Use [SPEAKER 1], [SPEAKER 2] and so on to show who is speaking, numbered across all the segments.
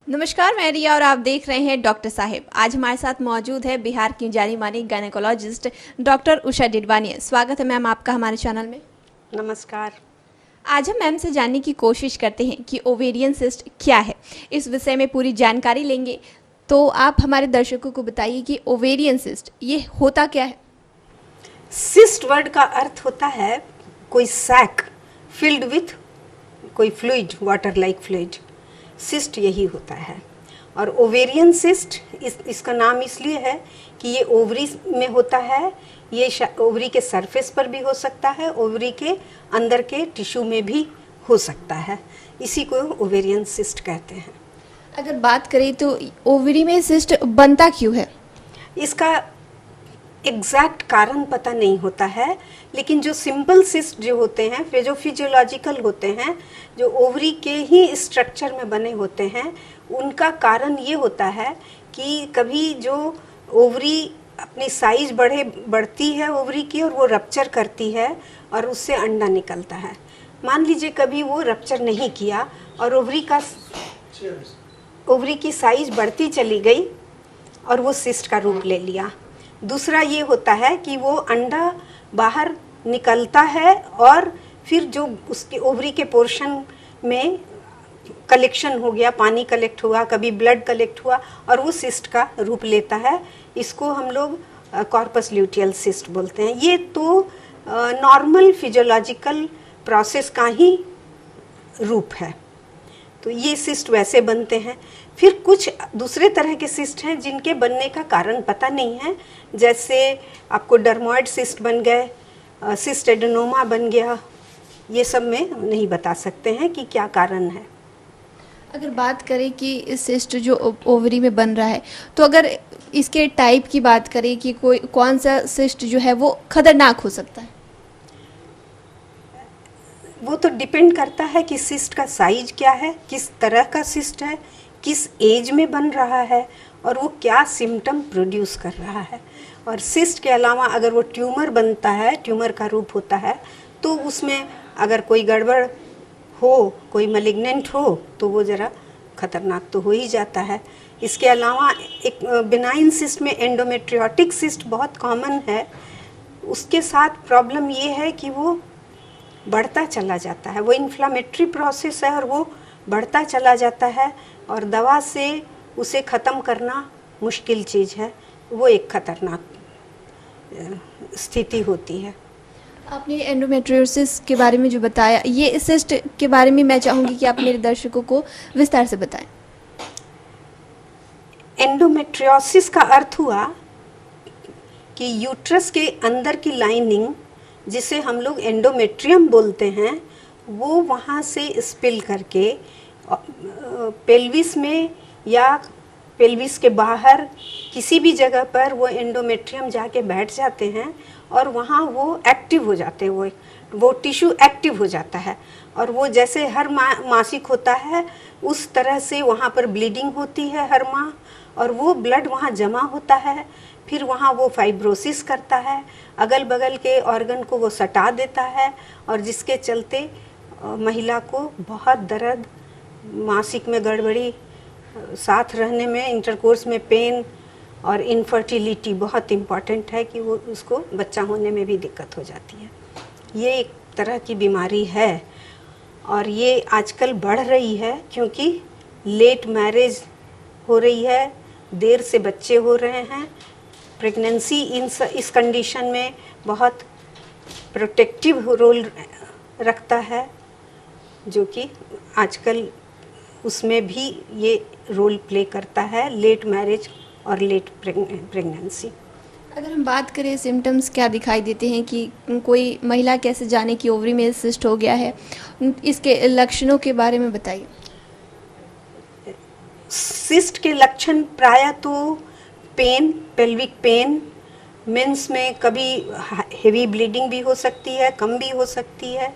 [SPEAKER 1] नमस्कार, मैं रिया और आप देख रहे हैं डॉक्टर साहिब। आज हमारे साथ मौजूद है बिहार की जानी मानी गायनेकोलॉजिस्ट डॉक्टर उषा डिडवानी। स्वागत है मैम आपका हमारे चैनल में।
[SPEAKER 2] नमस्कार।
[SPEAKER 1] आज हम मैम से जानने की कोशिश करते हैं कि ओवेरियन सिस्ट क्या है। इस विषय में पूरी जानकारी लेंगे, तो आप हमारे दर्शकों को बताइए कि ओवेरियन सिस्ट ये होता क्या है।
[SPEAKER 2] सिस्ट वर्ड का अर्थ होता है कोई सैक फिल्ड विथ कोई fluid, water like fluid. Cyst यही होता है। और ओवेरियन सिस्ट इसका नाम इसलिए है कि ये ओवरी में होता है। ये ओवरी के सरफेस पर भी हो सकता है, ओवरी के अंदर के टिश्यू में भी हो सकता है। इसी को ओवेरियन सिस्ट कहते हैं।
[SPEAKER 1] अगर बात करें तो ओवरी में सिस्ट बनता क्यों है?
[SPEAKER 2] इसका एग्जैक्ट कारण पता नहीं होता है, लेकिन जो सिंपल सिस्ट जो होते हैं, वे जो फिजियोलॉजिकल होते हैं, जो ओवरी के ही स्ट्रक्चर में बने होते हैं, उनका कारण ये होता है कि कभी जो ओवरी अपनी साइज बढ़ती है ओवरी की, और वो रप्चर करती है और उससे अंडा निकलता है। मान लीजिए कभी वो रप्चर नहीं किया और ओवरी की साइज बढ़ती चली गई और वो सिस्ट का रूप ले लिया। दूसरा ये होता है कि वो अंडा बाहर निकलता है और फिर जो उसके ओवरी के पोर्शन में कलेक्शन हो गया, पानी कलेक्ट हुआ, कभी ब्लड कलेक्ट हुआ और वो सिस्ट का रूप लेता है। इसको हम लोग कॉर्पस ल्यूटियल सिस्ट बोलते हैं। ये तो नॉर्मल फिजियोलॉजिकल प्रोसेस का ही रूप है। तो ये सिस्ट वैसे बनते हैं। फिर कुछ दूसरे तरह के सिस्ट हैं जिनके बनने का कारण पता नहीं है, जैसे आपको डर्मोइड सिस्ट बन गए, सिस्ट एडेनोमा बन गया। ये सब में नहीं बता सकते हैं कि क्या कारण है।
[SPEAKER 1] अगर बात करें कि इस सिस्ट जो ओवरी में बन रहा है, तो अगर इसके टाइप की बात करें कि कौन सा सिस्ट जो है वो खतरनाक हो सकता है?
[SPEAKER 2] वो तो डिपेंड करता है कि सिस्ट का साइज क्या है, किस तरह का सिस्ट है, किस एज में बन रहा है और वो क्या सिम्टम प्रोड्यूस कर रहा है। और सिस्ट के अलावा अगर वो ट्यूमर बनता है, ट्यूमर का रूप होता है, तो उसमें अगर कोई गड़बड़ हो, कोई मलिग्नेंट हो, तो वो ज़रा खतरनाक तो हो ही जाता है। इसके अलावा एक बिनाइन सिस्ट में एंडोमेट्रियोटिक सिस्ट बहुत कॉमन है। उसके साथ प्रॉब्लम ये है कि वो बढ़ता चला जाता है। वो इन्फ्लामेटरी प्रोसेस है और वो बढ़ता चला जाता है और दवा से उसे ख़त्म करना मुश्किल चीज़ है। वो एक खतरनाक स्थिति होती है।
[SPEAKER 1] आपने एंडोमेट्रियोसिस के बारे में जो बताया, ये सिस्ट के बारे में मैं चाहूँगी कि आप मेरे दर्शकों को विस्तार से बताएं।
[SPEAKER 2] एंडोमेट्रियोसिस का अर्थ हुआ कि यूट्रस के अंदर की लाइनिंग, जिसे हम लोग एंडोमेट्रियम बोलते हैं, वो वहाँ से स्पिल करके पेल्विस में या पेल्विस के बाहर किसी भी जगह पर वो एंडोमेट्रियम जाके बैठ जाते हैं और वहाँ वो एक्टिव हो जाते हैं। वो टिश्यू एक्टिव हो जाता है और वो जैसे हर मासिक होता है उस तरह से वहाँ पर ब्लीडिंग होती है हर माह, और वो ब्लड वहाँ जमा होता है। फिर वहाँ वो फाइब्रोसिस करता है, अगल बगल के ऑर्गन को वो सटा देता है, और जिसके चलते महिला को बहुत दर्द, मासिक में गड़बड़ी, साथ रहने में, इंटरकोर्स में पेन और इनफर्टिलिटी बहुत इम्पॉर्टेंट है कि वो उसको बच्चा होने में भी दिक्कत हो जाती है। ये एक तरह की बीमारी है और ये आजकल बढ़ रही है क्योंकि लेट मैरिज हो रही है, देर से बच्चे हो रहे हैं। प्रेगनेंसी इस कंडीशन में बहुत प्रोटेक्टिव रोल रखता है, जो कि आजकल उसमें भी ये रोल प्ले करता है, लेट मैरिज और लेट प्रेगनेंसी।
[SPEAKER 1] अगर हम बात करें सिम्टम्स क्या दिखाई देते हैं कि कोई महिला कैसे जाने कि ओवरी में सिस्ट हो गया है, इसके लक्षणों के बारे में बताइए।
[SPEAKER 2] सिस्ट के लक्षण प्रायः तो पेन, पेल्विक पेन, मेंस में कभी हेवी ब्लीडिंग भी हो सकती है, कम भी हो सकती है।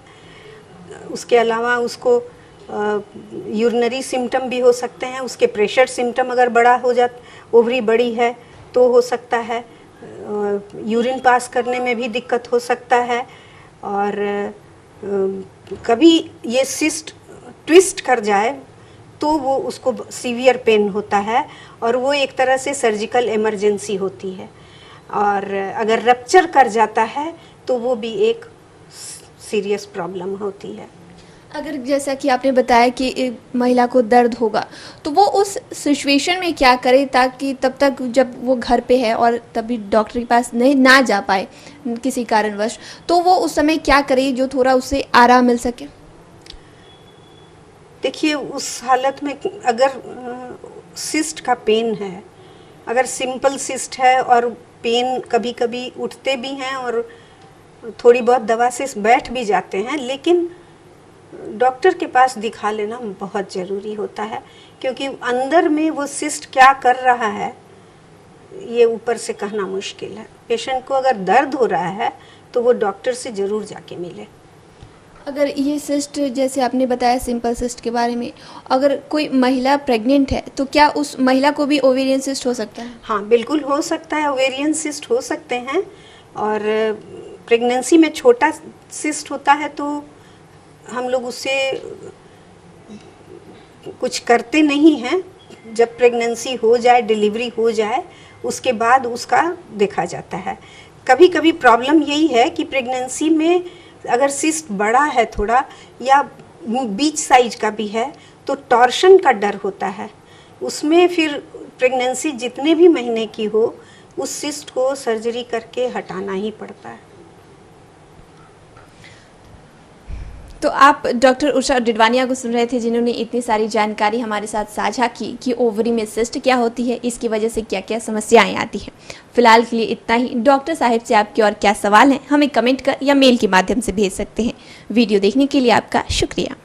[SPEAKER 2] उसके अलावा उसको यूरिनरी सिम्टम भी हो सकते हैं। उसके प्रेशर सिम्टम अगर बड़ा हो ओवरी बड़ी है तो हो सकता है। यूरिन पास करने में भी दिक्कत हो सकता है। और कभी ये सिस्ट ट्विस्ट कर जाए तो वो उसको सीवियर पेन होता है और वो एक तरह से सर्जिकल इमरजेंसी होती है। और अगर रप्चर कर जाता है तो वो भी एक सीरियस प्रॉब्लम होती है।
[SPEAKER 1] अगर जैसा कि आपने बताया कि महिला को दर्द होगा तो वो उस सिचुएशन में क्या करे ताकि तब तक जब वो घर पे है और तभी डॉक्टर के पास नहीं ना जा पाए किसी कारणवश, तो वो उस समय क्या करे जो थोड़ा उसे आराम मिल सके?
[SPEAKER 2] देखिए, उस हालत में अगर सिस्ट का पेन है, अगर सिंपल सिस्ट है और पेन कभी कभी उठते भी हैं और थोड़ी बहुत दवा से बैठ भी जाते हैं, लेकिन डॉक्टर के पास दिखा लेना बहुत ज़रूरी होता है, क्योंकि अंदर में वो सिस्ट क्या कर रहा है ये ऊपर से कहना मुश्किल है। पेशेंट को अगर दर्द हो रहा है तो वो डॉक्टर से ज़रूर जाके मिले।
[SPEAKER 1] अगर ये सिस्ट, जैसे आपने बताया सिंपल सिस्ट के बारे में, अगर कोई महिला प्रेग्नेंट है तो क्या उस महिला को भी ओवेरियन सिस्ट हो सकता है?
[SPEAKER 2] हाँ, बिल्कुल हो सकता है, ओवेरियन सिस्ट हो सकते हैं। और प्रेगनेंसी में छोटा सिस्ट होता है तो हम लोग उससे कुछ करते नहीं हैं। जब प्रेगनेंसी हो जाए, डिलीवरी हो जाए, उसके बाद उसका देखा जाता है। कभी कभी प्रॉब्लम यही है कि प्रेगनेंसी में अगर सिस्ट बड़ा है थोड़ा या बीच साइज का भी है तो टॉर्शन का डर होता है। उसमें फिर प्रेगनेंसी जितने भी महीने की हो उस सिस्ट को सर्जरी करके हटाना ही पड़ता है।
[SPEAKER 1] तो आप डॉक्टर उषा डिडवानिया को सुन रहे थे, जिन्होंने इतनी सारी जानकारी हमारे साथ साझा की कि ओवरी में सिस्ट क्या होती है, इसकी वजह से क्या क्या समस्याएं आती हैं। फिलहाल के लिए इतना ही। डॉक्टर साहिब से आपके और क्या सवाल हैं हमें कमेंट कर या मेल के माध्यम से भेज सकते हैं। वीडियो देखने के लिए आपका शुक्रिया।